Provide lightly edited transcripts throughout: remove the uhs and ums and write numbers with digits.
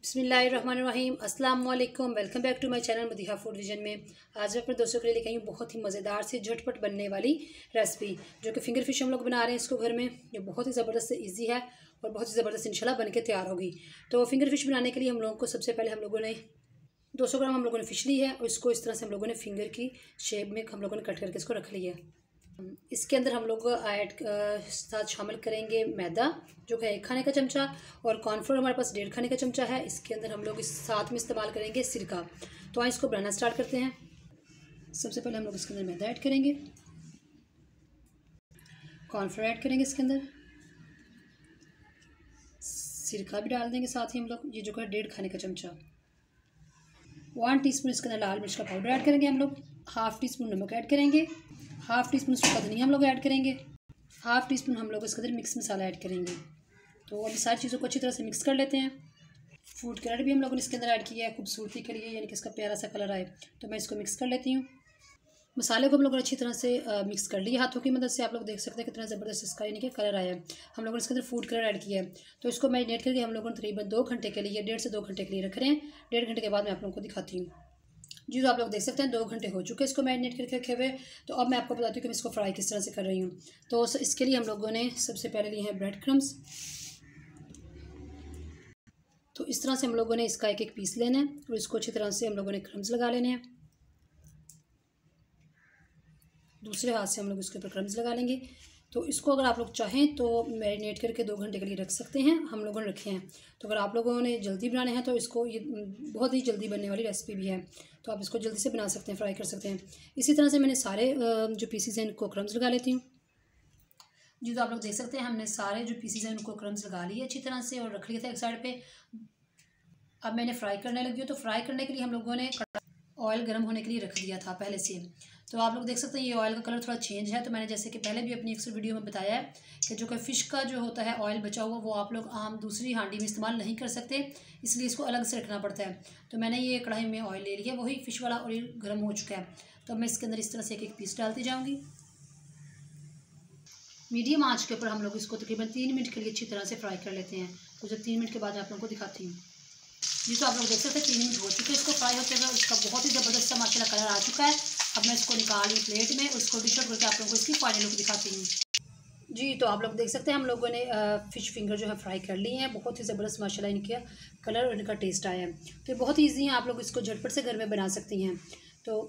बिस्मिल्लाहिर्रहमानिर्रहीम अस्सलाम वालेकुम। Welcome back to my channel Madiha food vision में। आज मैं अपने दोस्तों के लिए लेके आई हूँ बहुत ही मज़ेदार से झटपट बनने वाली रेसिपी, जो कि फिंगर फिश हम लोग बना रहे हैं इसको घर में। ये बहुत ही ज़बरदस्त ईजी है और बहुत ही ज़बरदस्त इंशाल्लाह बन के तैयार होगी। तो फिंगर फिश बनाने के लिए हम लोगों को सबसे पहले हम लोगों ने 200 ग्राम हम लोगों ने फ़िश ली है और इसको इस तरह से हम लोगों ने फिंगर की शेप में हम लोगों ने कट करके इसको रख लिया है। इसके अंदर हम लोग साथ शामिल करेंगे मैदा, जो है 1 खाने का चमचा, और कॉर्नफ्लोर हमारे पास 1.5 खाने का चमचा है। इसके अंदर हम लोग इस साथ में इस्तेमाल करेंगे सिरका। तो आइए इसको बनाना स्टार्ट करते हैं। सबसे पहले हम लोग इसके अंदर मैदा ऐड करेंगे, कॉर्नफ्लोर ऐड करेंगे, इसके अंदर सिरका भी डाल देंगे साथ ही हम लोग, ये जो है 1.5 खाने का चमचा। 1 टीस्पून इसके अंदर लाल मिर्च का पाउडर ऐड करेंगे हम लोग। 1/2 टीस्पून नमक ऐड करेंगे। 1/2 टीस्पून सूखा धनिया हम लोग ऐड करेंगे। 1/2 टीस्पून हम लोग इसके अंदर मिक्स मसाला ऐड करेंगे। तो अभी सारी चीज़ों को अच्छी तरह से मिक्स कर लेते हैं। फूड कलर भी हम लोगों ने इसके अंदर ऐड किया है खूबसूरती के लिए, यानी कि इसका प्यारा सा कलर आए। तो मैं इसको मिक्स कर लेती हूँ। मसाले को हम लोगों ने अच्छी तरह से मिक्स कर लिया हाथों की मदद से। आप लोग देख सकते हैं कितना ज़बरदस्त इसका यानी कि कलर आया है। हम लोगों ने इसके अंदर फूड कलर ऐड किया है। तो इसको मैरिनेट करके हम लोगों ने तकरीबन 2 घंटे के लिए, 1.5 से 2 घंटे के लिए रख रहे हैं। 1.5 घंटे के बाद मैं आप लोगों को दिखाती हूँ। जी, तो आप लोग देख सकते हैं 2 घंटे हो चुके हैं इसको मैरिनेट करके रखे हुए। तो अब मैं आपको बताती हूँ कि मैं इसको फ्राई किस तरह से कर रही हूँ। तो इसके लिए हम लोगों ने सबसे पहले लिए हैं ब्रेड क्रम्स। तो इस तरह से हम लोगों ने इसका एक एक पीस लेना है और इसको अच्छी तरह से हम लोगों ने क्रम्स लगा लेने हैं। दूसरे हाथ से हम लोग इसके ऊपर क्रम्स लगा लेंगे। तो इसको अगर आप लोग चाहें तो मैरिनेट करके 2 घंटे के लिए रख सकते हैं। हम लोगों ने रखे हैं। तो अगर आप लोगों ने जल्दी बनाने हैं तो इसको, ये बहुत ही जल्दी बनने वाली रेसिपी भी है, तो आप इसको जल्दी से बना सकते हैं, फ्राई कर सकते हैं। इसी तरह से मैंने सारे जो पीसीज हैं इनको क्रम्स लगा लेती हूँ। जी, तो आप लोग देख सकते हैं हमने सारे जो पीसीज हैं उनको क्रम्स लगा लिए अच्छी तरह से और रख लिया था एक साइड पे। अब मैंने फ्राई करने लगी हूँ। तो फ्राई करने के लिए हम लोगों ने ऑयल गर्म होने के लिए रख दिया था पहले से। तो आप लोग देख सकते हैं ये ऑयल का कलर थोड़ा चेंज है। तो मैंने जैसे कि पहले भी अपनी अक्सर वीडियो में बताया है कि जो कि फ़िश का जो होता है ऑयल बचा हुआ, वो आप लोग आम दूसरी हांडी में इस्तेमाल नहीं कर सकते, इसलिए इसको अलग से रखना पड़ता है। तो मैंने ये कढ़ाई में ऑयल ले लिया, वही फ़िश वाला ऑयल गर्म हो चुका है। तो मैं इसके अंदर इस तरह से एक एक पीस डालती जाऊँगी। मीडियम आँच के ऊपर हम लोग इसको तकरीबन 3 मिनट के लिए अच्छी तरह से फ्राई कर लेते हैं। तो जब 3 मिनट के बाद मैं आप लोगों को दिखाती हूँ। जी, तो आप लोग देख सकते हैं 3 मिनट हो चुके हैं इसको फ्राई होते हुए। इसका बहुत ही ज़बरदस्त सा माशाल्लाह कलर आ चुका है। अब मैं इसको निकाल ली प्लेट में, उसको डिश आउट करके आप लोगों को इसकी फाइनल लुक दिखाती हूँ। जी, तो आप लोग देख सकते हैं हम लोगों ने फ़िश फिंगर जो है फ्राई कर लिए हैं। बहुत ही ज़बरदस्त माशाल्लाह इनका कलर और इनका टेस्ट आया है। तो ये बहुत ईजी है, आप लोग इसको झटपट से घर में बना सकती हैं। तो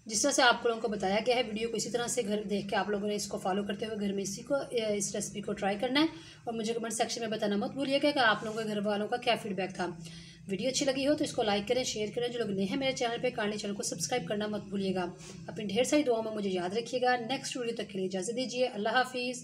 जिस तरह से आप लोगों को बताया गया है, वीडियो को इसी तरह से घर देख के आप लोगों ने इसको फॉलो करते हुए घर में इस रेसिपी को ट्राई करना है। और मुझे कमेंट सेक्शन में बताना मत भूलिएगा कि आप लोगों के घर वालों का क्या फीडबैक था। वीडियो अच्छी लगी हो तो इसको लाइक करें, शेयर करें। जो लोग नए हैं मेरे चैनल पे, काइंडली चैनल को सब्सक्राइब करना मत भूलिएगा। अपनी ढेर सारी दुआओं में मुझे याद रखिएगा। नेक्स्ट वीडियो तक के लिए इजाज़त दीजिए। अल्लाह हाफिज़।